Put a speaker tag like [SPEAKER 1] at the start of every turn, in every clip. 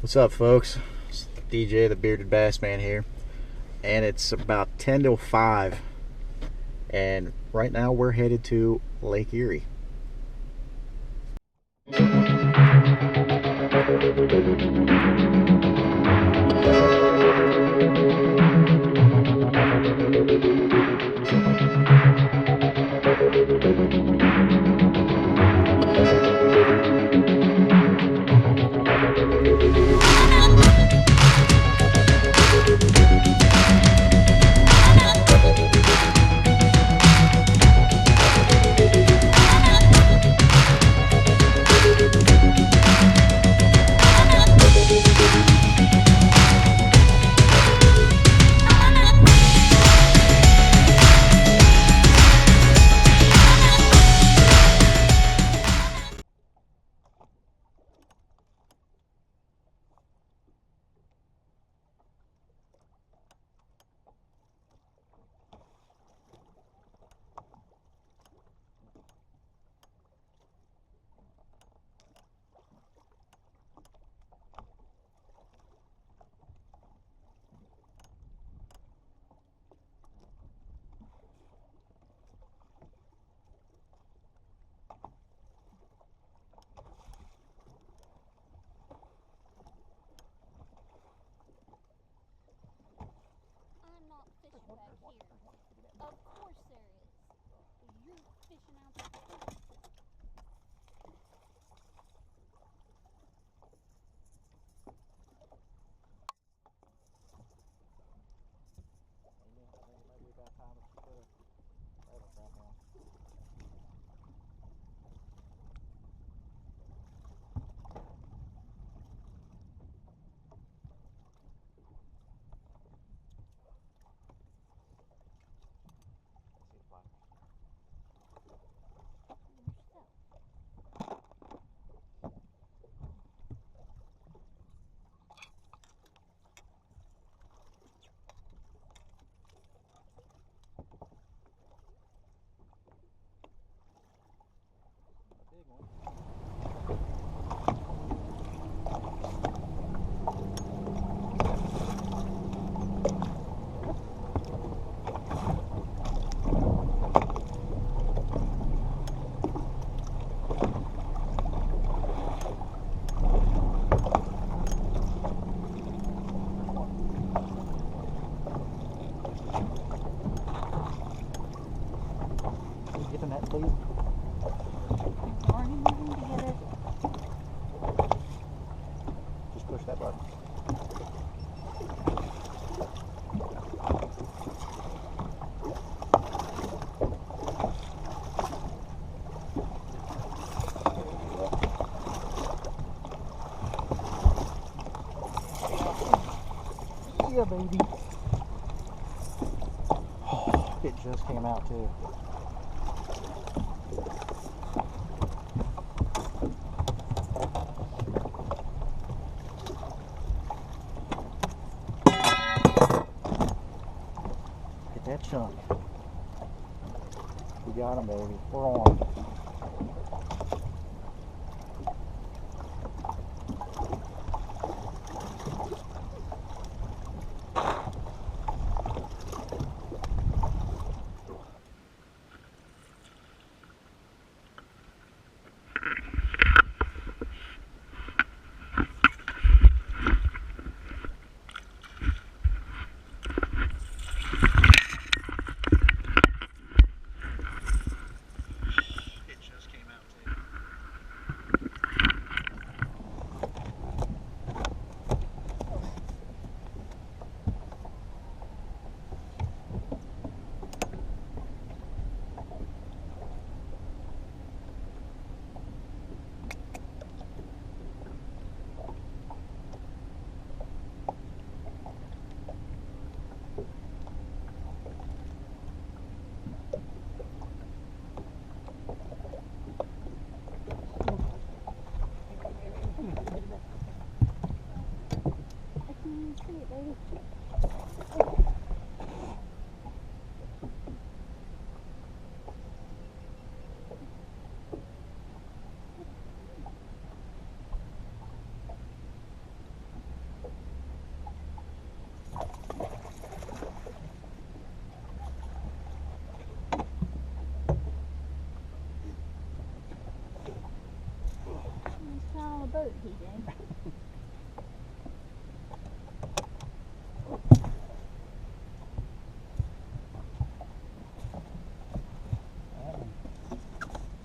[SPEAKER 1] What's up, folks? It's DJ the Bearded Bass Man here, and it's about 10 till 5, and right now we're headed to Lake Erie.
[SPEAKER 2] Of course there is. You're fishing out there.
[SPEAKER 1] Get the net, please.
[SPEAKER 2] Already moving to get it.
[SPEAKER 1] Just push that button. Yeah, baby. Oh, it just came out too. Get that chunk. We got him, baby. We're on.
[SPEAKER 2] boat, TJ.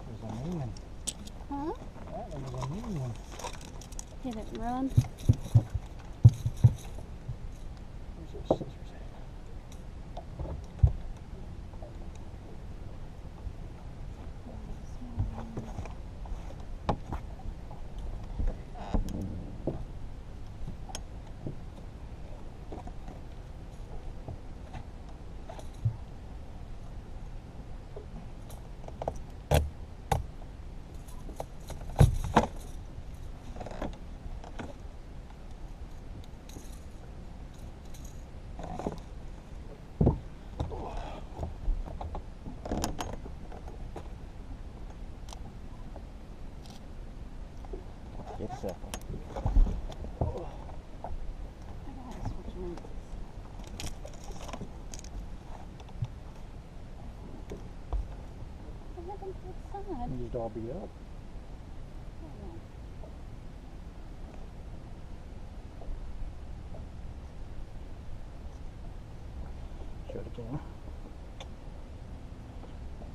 [SPEAKER 3] There's a mean one.
[SPEAKER 2] Huh?
[SPEAKER 3] That one was a mean one.
[SPEAKER 2] Hit it and run.
[SPEAKER 3] Where's those scissors at? Get this up.
[SPEAKER 2] I gotta switch lenses. What happened to the sun?
[SPEAKER 3] You just all beat up.
[SPEAKER 2] Oh,
[SPEAKER 3] Show the camera.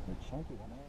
[SPEAKER 3] Good chunky one there.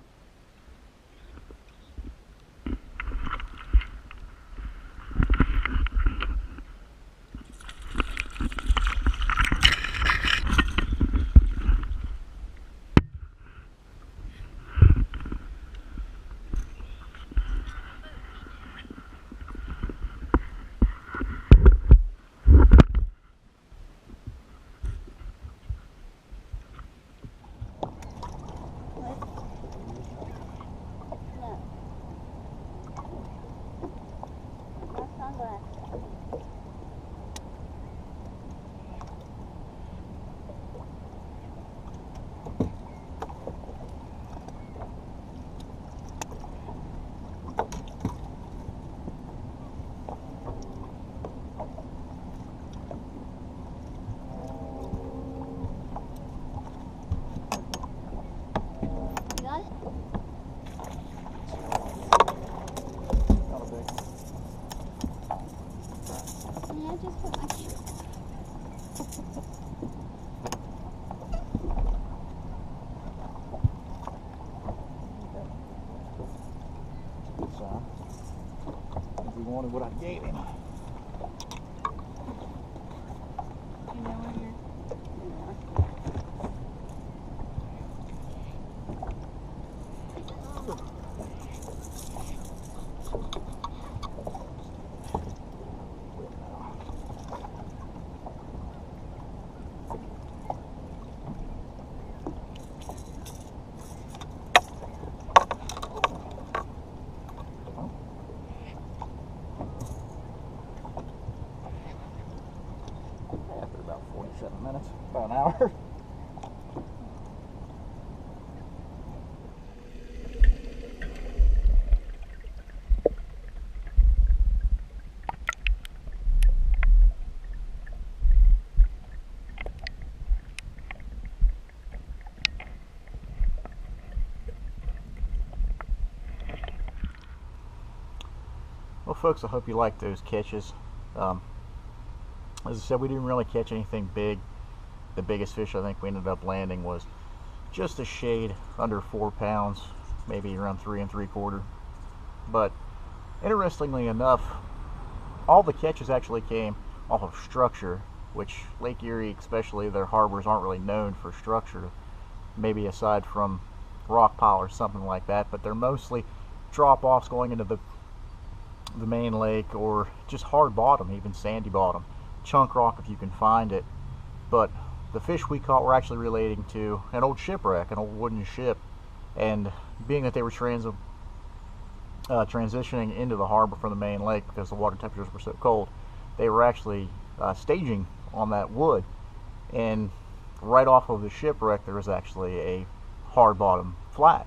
[SPEAKER 3] He wanted what I gave him.
[SPEAKER 2] You know where you're...
[SPEAKER 3] After about 47 minutes, about an hour.
[SPEAKER 1] Well, folks, I hope you liked those catches. As I said, we didn't really catch anything big. The biggest fish I think we ended up landing was just a shade under 4 pounds, maybe around 3 3/4. But interestingly enough, all the catches actually came off of structure, which Lake Erie, especially their harbors, aren't really known for structure, maybe aside from rock pile or something like that, but they're mostly drop-offs going into the main lake, or just hard bottom, even sandy bottom, chunk rock if you can find it. But the fish we caught were actually relating to an old shipwreck, an old wooden ship, and being that they were transitioning into the harbor from the main lake because the water temperatures were so cold, they were actually staging on that wood, and right off of the shipwreck there was actually a hard bottom flat,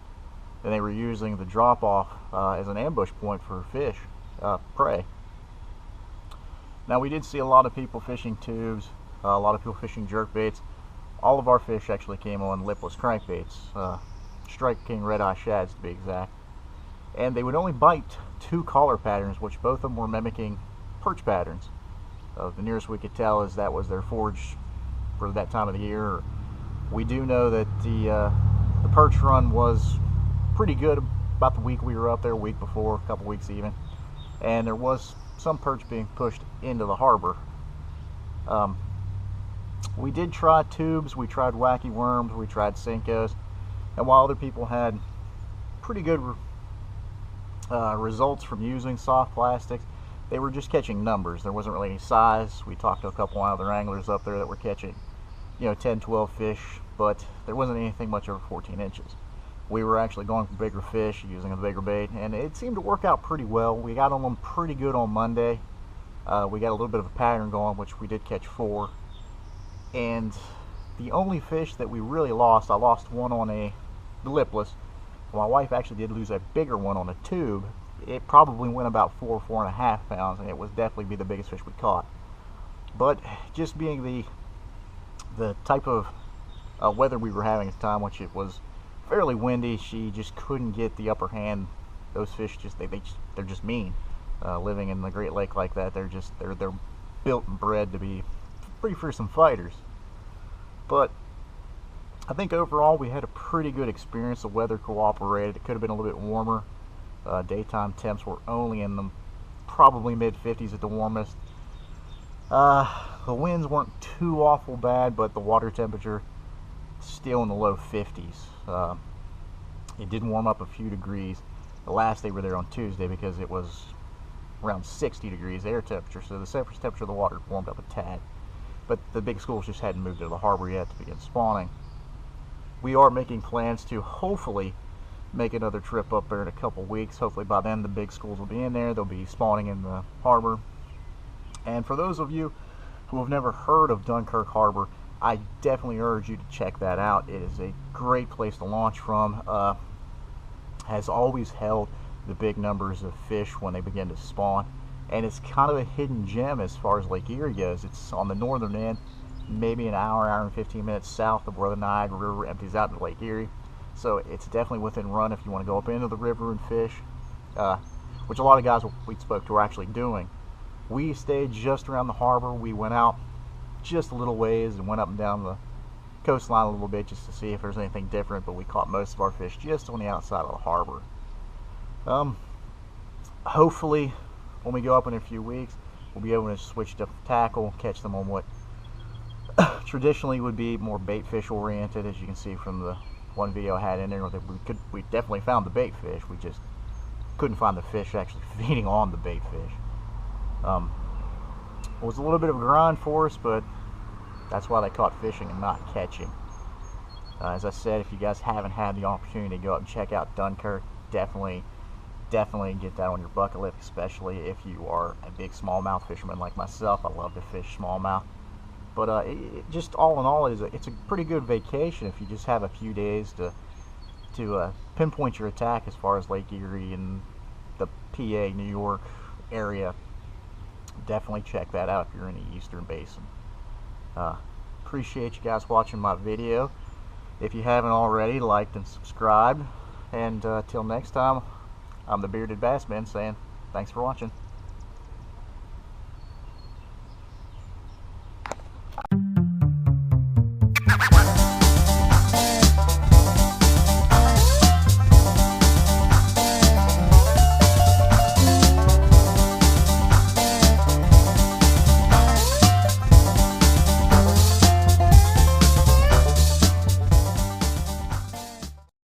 [SPEAKER 1] and they were using the drop off as an ambush point for fish, prey. Now, we did see a lot of people fishing tubes, a lot of people fishing jerk baits. All of our fish actually came on Lippless crankbaits, Strike King red eye shads to be exact. and they would only bite 2 collar patterns, which both of them were mimicking perch patterns. The nearest we could tell is that was their forage for that time of the year. We do know that the perch run was pretty good about the week we were up there, a week before, a couple weeks even, and there was some perch being pushed into the harbor. We did try tubes, we tried wacky worms, we tried Senkos, and while other people had pretty good results from using soft plastics, they were just catching numbers. There wasn't really any size. We talked to a couple other anglers up there that were catching, 10, 12 fish, but there wasn't anything much over 14 inches. We were actually going for bigger fish using a bigger bait, and it seemed to work out pretty well. We got on them pretty good on Monday. We got a little bit of a pattern going, which we did catch 4. And the only fish that we really lost, I lost one on the Lippless. My wife actually did lose a bigger one on a tube. It probably went about 4.5 pounds, and it was definitely be the biggest fish we caught. But just being the type of weather we were having at the time, which it was fairly windy, she just couldn't get the upper hand. Those fish they're just mean. Living in the Great Lake like that, they're built and bred to be pretty fearsome fighters. But I think overall we had a pretty good experience. The weather cooperated. It could have been a little bit warmer. Daytime temps were only in the probably mid-50s at the warmest. The winds weren't too awful bad, but the water temperature still in the low 50s. It did warm up a few degrees the last day we were there on Tuesday, because it was around 60 degrees air temperature, so the surface temperature of the water warmed up a tad. But the big schools just hadn't moved to the harbor yet to begin spawning. We are making plans to hopefully make another trip up there in a couple weeks. Hopefully by then the big schools will be in there. They'll be spawning in the harbor. And for those of you who have never heard of Dunkirk Harbor, I definitely urge you to check that out. It is a great place to launch from. Has always held the big numbers of fish when they begin to spawn, and it's kind of a hidden gem as far as Lake Erie goes. It's on the northern end, maybe an hour and 15 minutes south of where the Niagara River empties out into Lake Erie, so it's definitely within run if you want to go up into the river and fish, which a lot of guys we spoke to are actually doing. We stayed just around the harbor. We went out just a little ways and went up and down the coastline a little bit just to see if there's anything different, but we caught most of our fish just on the outside of the harbor. Hopefully when we go up in a few weeks, we'll be able to switch to tackle, catch them on what traditionally would be more bait fish oriented. As you can see from the one video I had in there, we definitely found the bait fish. We just couldn't find the fish actually feeding on the bait fish. It was a little bit of a grind for us, but that's why they caught fishing and not catching. As I said, if you guys haven't had the opportunity to go up and check out Dunkirk, definitely get that on your bucket list, especially if you are a big smallmouth fisherman like myself. I love to fish smallmouth. But just all in all, it's a pretty good vacation if you just have a few days to pinpoint your attack as far as Lake Erie and the PA, New York area. Definitely check that out if you're in the Eastern Basin. Appreciate you guys watching my video. If you haven't already, liked and subscribed. And till next time, I'm the Bearded Bassman saying thanks for watching.